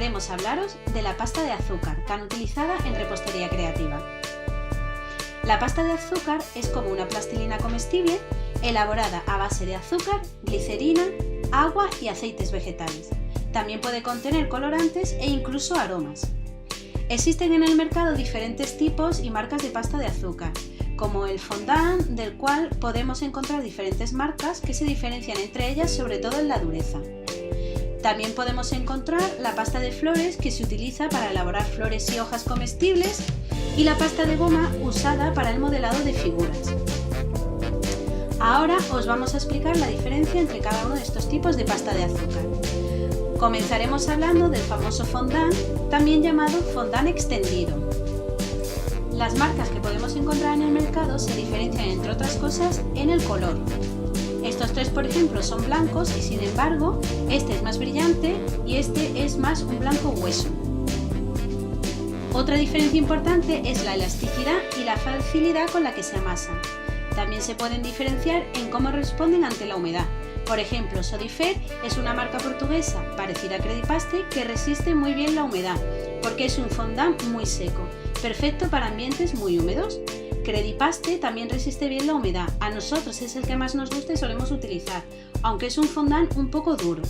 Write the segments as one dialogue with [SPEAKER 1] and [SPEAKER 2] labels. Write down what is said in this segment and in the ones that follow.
[SPEAKER 1] queremos hablaros de la pasta de azúcar tan utilizada en repostería creativa. La pasta de azúcar es como una plastilina comestible elaborada a base de azúcar, glicerina, agua y aceites vegetales. También puede contener colorantes e incluso aromas. Existen en el mercado diferentes tipos y marcas de pasta de azúcar, como el fondant, del cual podemos encontrar diferentes marcas que se diferencian entre ellas sobre todo en la dureza. También podemos encontrar la pasta de flores, que se utiliza para elaborar flores y hojas comestibles, y la pasta de goma, usada para el modelado de figuras. Ahora os vamos a explicar la diferencia entre cada uno de estos tipos de pasta de azúcar. Comenzaremos hablando del famoso fondant, también llamado fondant extendido. Las marcas que podemos encontrar en el mercado se diferencian, entre otras cosas, en el color. Estos tres, por ejemplo, son blancos y, sin embargo, este es más brillante y este es más un blanco hueso. Otra diferencia importante es la elasticidad y la facilidad con la que se amasan. También se pueden diferenciar en cómo responden ante la humedad. Por ejemplo, Sodifer es una marca portuguesa parecida a Credipaste que resiste muy bien la humedad, porque es un fondant muy seco, perfecto para ambientes muy húmedos. Credipaste también resiste bien la humedad, a nosotros es el que más nos gusta y solemos utilizar, aunque es un fondant un poco duro.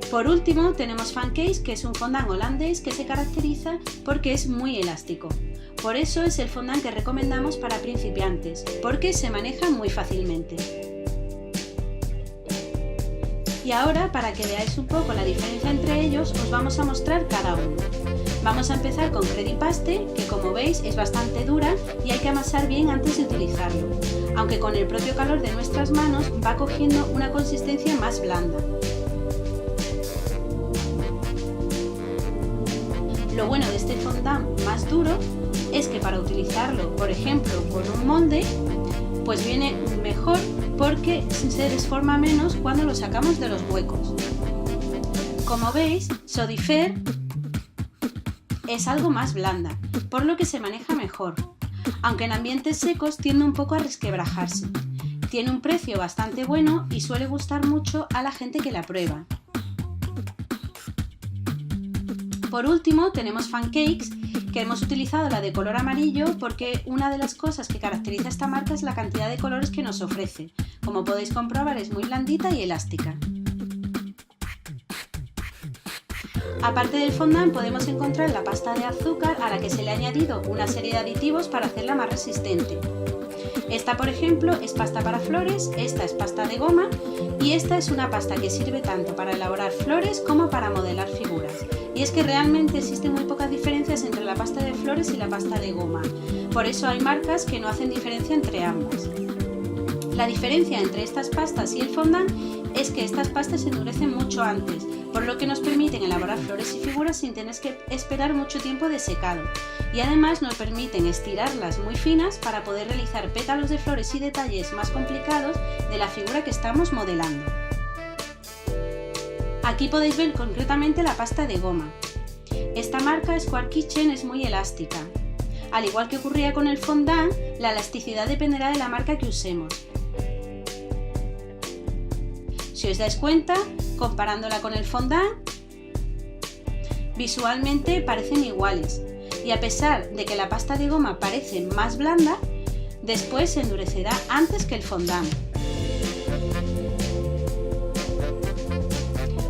[SPEAKER 1] Por último tenemos Fancase, que es un fondant holandés que se caracteriza porque es muy elástico. Por eso es el fondant que recomendamos para principiantes, porque se maneja muy fácilmente. Y ahora, para que veáis un poco la diferencia entre ellos, os vamos a mostrar cada uno. Vamos a empezar con Credipaste, que como veis es bastante dura y hay que amasar bien antes de utilizarlo, aunque con el propio calor de nuestras manos va cogiendo una consistencia más blanda. Lo bueno de este fondant más duro es que para utilizarlo, por ejemplo, con un molde, pues viene mejor porque se desforma menos cuando lo sacamos de los huecos. Como veis, Sodifer es algo más blanda, por lo que se maneja mejor, aunque en ambientes secos tiende un poco a resquebrajarse. Tiene un precio bastante bueno y suele gustar mucho a la gente que la prueba. Por último tenemos Fancakes, que hemos utilizado la de color amarillo porque una de las cosas que caracteriza a esta marca es la cantidad de colores que nos ofrece. Como podéis comprobar, es muy blandita y elástica. Aparte del fondant podemos encontrar la pasta de azúcar, a la que se le ha añadido una serie de aditivos para hacerla más resistente. Esta, por ejemplo, es pasta para flores, esta es pasta de goma y esta es una pasta que sirve tanto para elaborar flores como para modelar figuras. Y es que realmente existen muy pocas diferencias entre la pasta de flores y la pasta de goma. Por eso hay marcas que no hacen diferencia entre ambas. La diferencia entre estas pastas y el fondant es que estas pastas se endurecen mucho antes, por lo que nos permiten elaborar flores y figuras sin tener que esperar mucho tiempo de secado. Y además nos permiten estirarlas muy finas para poder realizar pétalos de flores y detalles más complicados de la figura que estamos modelando. Aquí podéis ver concretamente la pasta de goma. Esta marca, Square Kitchen, es muy elástica. Al igual que ocurría con el fondant, la elasticidad dependerá de la marca que usemos. Si os dais cuenta, comparándola con el fondant, visualmente parecen iguales, y a pesar de que la pasta de goma parece más blanda, después se endurecerá antes que el fondant.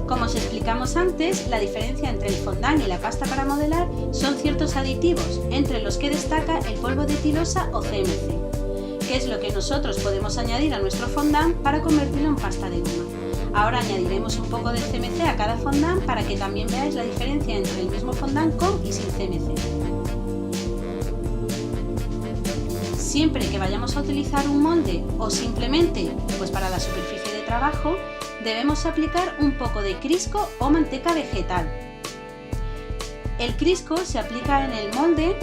[SPEAKER 1] Como os explicamos antes, la diferencia entre el fondant y la pasta para modelar son ciertos aditivos, entre los que destaca el polvo de etilosa o CMC, que es lo que nosotros podemos añadir a nuestro fondant para convertirlo en pasta de goma. Ahora añadiremos un poco de CMC a cada fondant para que también veáis la diferencia entre el mismo fondant con y sin CMC. Siempre que vayamos a utilizar un molde o simplemente pues para la superficie de trabajo, debemos aplicar un poco de Crisco o manteca vegetal. El Crisco se aplica en el molde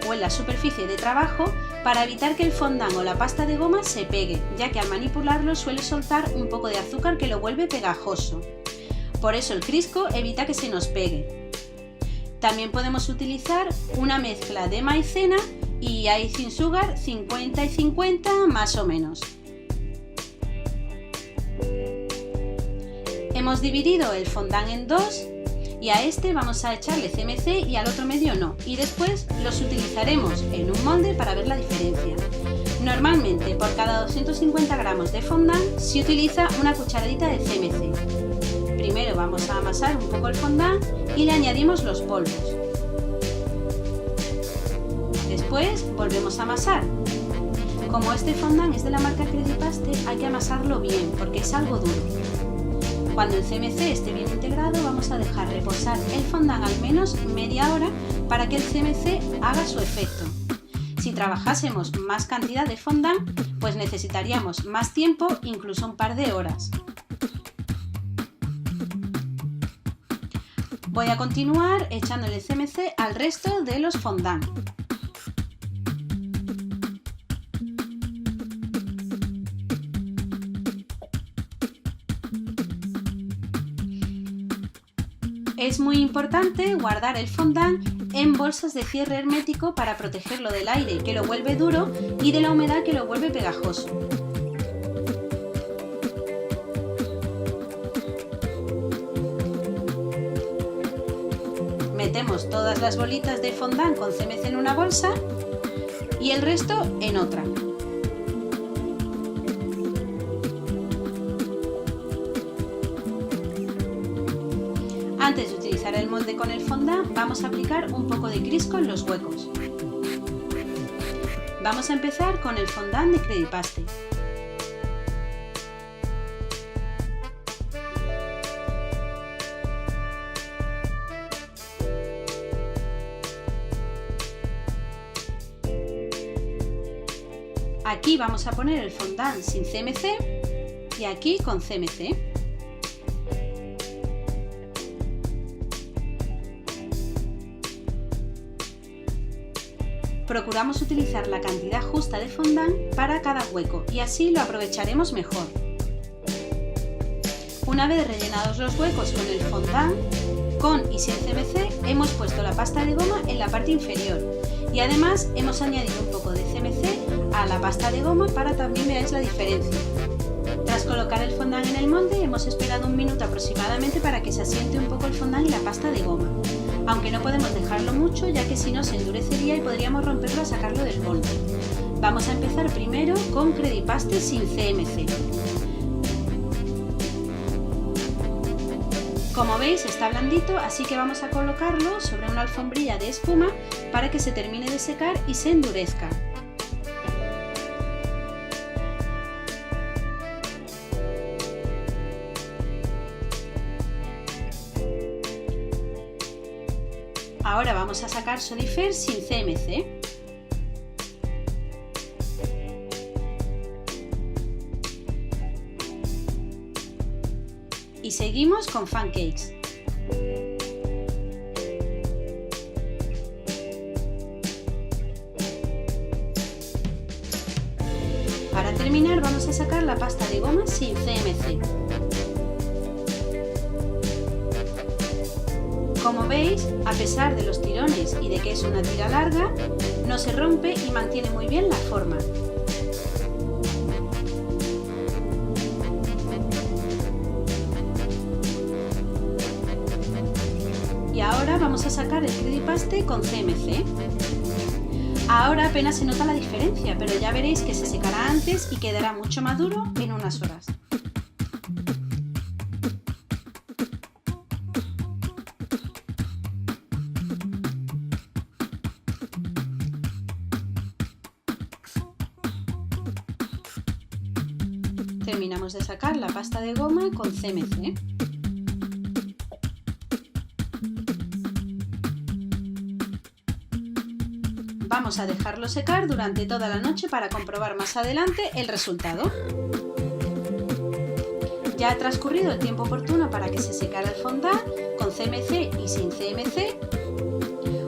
[SPEAKER 1] o en la superficie de trabajo para evitar que el fondant o la pasta de goma se pegue, ya que al manipularlo suele soltar un poco de azúcar que lo vuelve pegajoso. Por eso el Crisco evita que se nos pegue. También podemos utilizar una mezcla de maicena y icing sugar 50 y 50 más o menos. Hemos dividido el fondant en dos y a este vamos a echarle CMC y al otro medio no, y después los utilizaremos en un molde para ver la diferencia. Normalmente por cada 250 gramos de fondant se utiliza una cucharadita de CMC. Primero vamos a amasar un poco el fondant y le añadimos los polvos. Después volvemos a amasar. Como este fondant es de la marca Credipaste, hay que amasarlo bien porque es algo duro. Cuando el CMC esté bien integrado, vamos a dejar reposar el fondant al menos media hora para que el CMC haga su efecto. Si trabajásemos más cantidad de fondant, pues necesitaríamos más tiempo, incluso un par de horas. Voy a continuar echándole CMC al resto de los fondant. Es muy importante guardar el fondant en bolsas de cierre hermético para protegerlo del aire que lo vuelve duro y de la humedad que lo vuelve pegajoso. Metemos todas las bolitas de fondant con CMC en una bolsa y el resto en otra. Antes de utilizar el molde con el fondant, vamos a aplicar un poco de Crisco en los huecos. Vamos a empezar con el fondant de Credipaste. Aquí vamos a poner el fondant sin CMC y aquí con CMC. Procuramos utilizar la cantidad justa de fondant para cada hueco y así lo aprovecharemos mejor. Una vez rellenados los huecos con el fondant, con y sin CMC, hemos puesto la pasta de goma en la parte inferior y además hemos añadido un poco de CMC a la pasta de goma para también veáis la diferencia. Tras colocar el fondant en el molde, hemos esperado un minuto aproximadamente para que se asiente un poco el fondant y la pasta de goma. Aunque no podemos dejarlo mucho, ya que si no se endurecería y podríamos romperlo al sacarlo del molde. Vamos a empezar primero con Credipaste sin CMC. Como veis está blandito, así que vamos a colocarlo sobre una alfombrilla de espuma para que se termine de secar y se endurezca. Ahora vamos a sacar Solifer sin CMC. Y seguimos con Fancakes. Para terminar vamos a sacar la pasta de goma sin CMC. Como veis, a pesar de los tirones y de que es una tira larga, no se rompe y mantiene muy bien la forma. Y ahora vamos a sacar el Credipaste con CMC. Ahora apenas se nota la diferencia, pero ya veréis que se secará antes y quedará mucho más duro en unas horas. Terminamos de sacar la pasta de goma con CMC. Vamos a dejarlo secar durante toda la noche para comprobar más adelante el resultado. Ya ha transcurrido el tiempo oportuno para que se secara el fondant con CMC y sin CMC.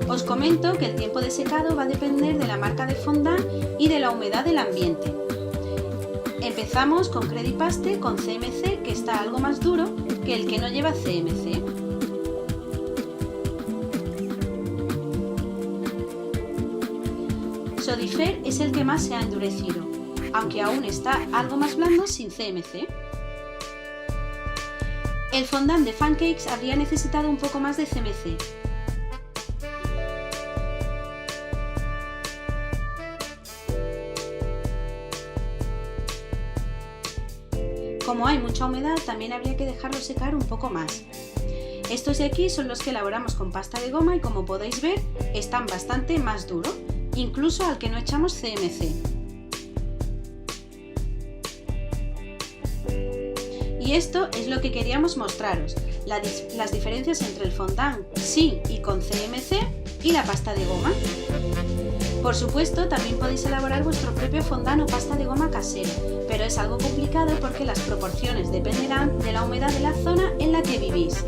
[SPEAKER 1] Os comento que el tiempo de secado va a depender de la marca de fondant y de la humedad del ambiente. Empezamos con Credipaste con CMC, que está algo más duro que el que no lleva CMC. Solifer es el que más se ha endurecido, aunque aún está algo más blando sin CMC. El fondant de Fancakes habría necesitado un poco más de CMC. Como hay mucha humedad, también habría que dejarlo secar un poco más. Estos de aquí son los que elaboramos con pasta de goma y, como podéis ver, están bastante más duros, incluso al que no echamos CMC. Y esto es lo que queríamos mostraros, las diferencias entre el fondant sin y con CMC y la pasta de goma. Por supuesto, también podéis elaborar vuestro propio fondant o pasta de goma casero, pero es algo complicado porque las proporciones dependerán de la humedad de la zona en la que vivís.